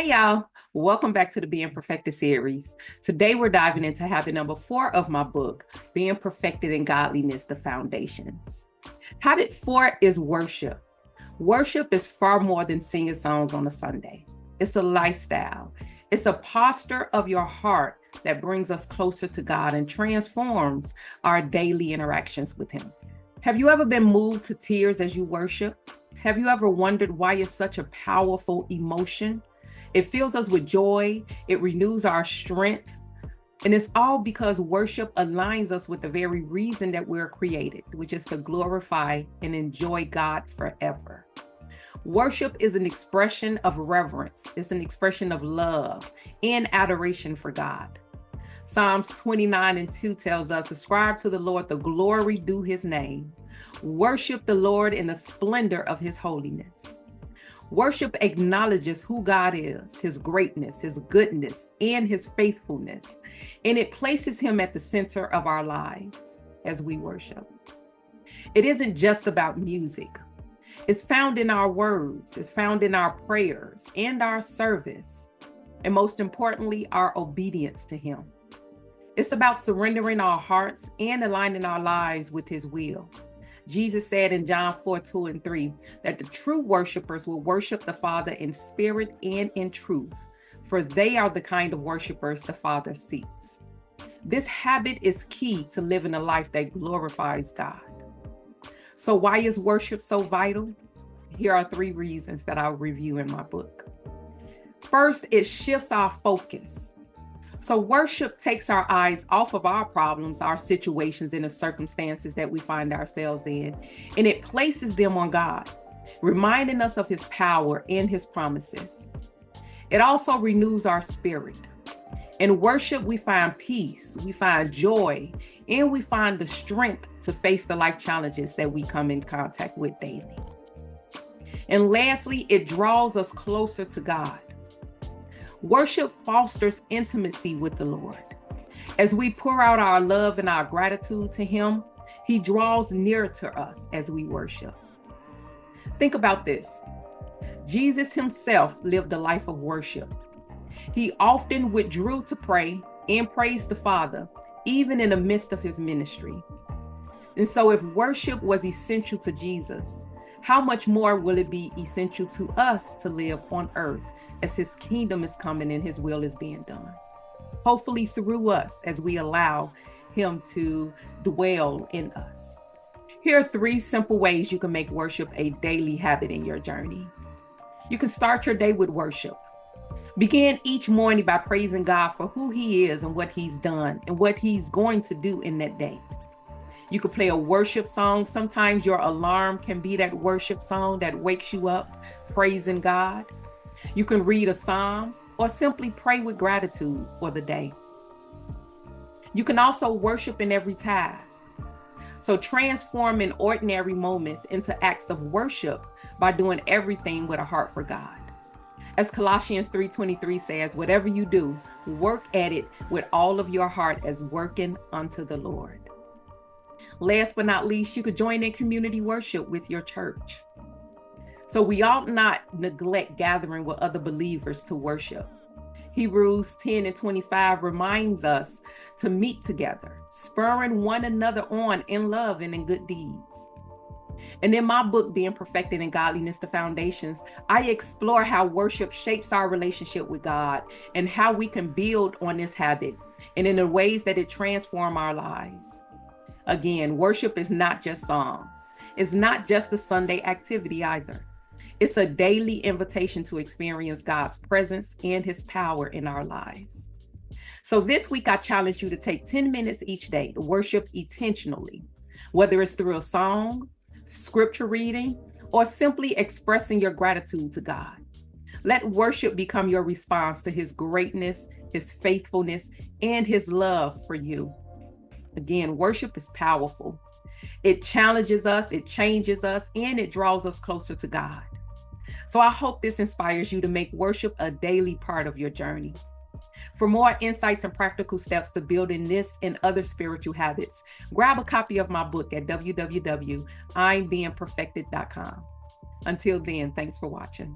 Hey y'all, welcome back to the Being Perfected series. Today we're diving into habit number 4 of my book, Being Perfected in Godliness, the Foundations. Habit 4 is worship. Worship is far more than singing songs on a Sunday. It's a lifestyle. It's a posture of your heart that brings us closer to God and transforms our daily interactions with Him. Have you ever been moved to tears as you worship? Have you ever wondered why it's such a powerful emotion? It fills us with joy, it renews our strength, and it's all because worship aligns us with the very reason that we're created, which is to glorify and enjoy God forever. Worship is an expression of reverence, it's an expression of love and adoration for God. Psalms 29:2 tells us, ascribe to the Lord the glory due His name. Worship the Lord in the splendor of His holiness. Worship acknowledges who God is, His greatness, His goodness, and His faithfulness, and it places Him at the center of our lives as we worship. It isn't just about music. It's found in our words, it's found in our prayers and our service, and most importantly, our obedience to Him. It's about surrendering our hearts and aligning our lives with His will. Jesus said in John 4:2-3 that the true worshipers will worship the Father in spirit and in truth, for they are the kind of worshipers the Father seeks. This habit is key to living a life that glorifies God. So why is worship so vital? Here are 3 reasons that I'll review in my book. First, it shifts our focus. So worship takes our eyes off of our problems, our situations, and the circumstances that we find ourselves in, and it places them on God, reminding us of His power and His promises. It also renews our spirit. In worship, we find peace, we find joy, and we find the strength to face the life challenges that we come in contact with daily. And lastly, it draws us closer to God. Worship fosters intimacy with the Lord. As we pour out our love and our gratitude to Him, He draws near to us as we worship. Think about this. Jesus Himself lived a life of worship. He often withdrew to pray and praise the Father, even in the midst of His ministry. And so if worship was essential to Jesus, how much more will it be essential to us to live on earth as His kingdom is coming and His will is being done? Hopefully through us as we allow Him to dwell in us. Here are 3 simple ways you can make worship a daily habit in your journey. You can start your day with worship. Begin each morning by praising God for who He is and what He's done and what He's going to do in that day. You could play a worship song. Sometimes your alarm can be that worship song that wakes you up praising God. You can read a psalm or simply pray with gratitude for the day. You can also worship in every task. So transforming ordinary moments into acts of worship by doing everything with a heart for God. As Colossians 3:23 says, whatever you do, work at it with all of your heart as working unto the Lord. Last but not least, you could join in community worship with your church. So we ought not neglect gathering with other believers to worship. Hebrews 10:25 reminds us to meet together, spurring one another on in love and in good deeds. And in my book, Being Perfected in Godliness, the Foundations, I explore how worship shapes our relationship with God and how we can build on this habit and in the ways that it transforms our lives. Again, worship is not just songs. It's not just a Sunday activity either. It's a daily invitation to experience God's presence and His power in our lives. So this week, I challenge you to take 10 minutes each day to worship intentionally, whether it's through a song, scripture reading, or simply expressing your gratitude to God. Let worship become your response to His greatness, His faithfulness, and His love for you. Again, worship is powerful. It challenges us, it changes us, and it draws us closer to God. So I hope this inspires you to make worship a daily part of your journey. For more insights and practical steps to building this and other spiritual habits, grab a copy of my book at www.I'mBeingPerfected.com. Until then, thanks for watching.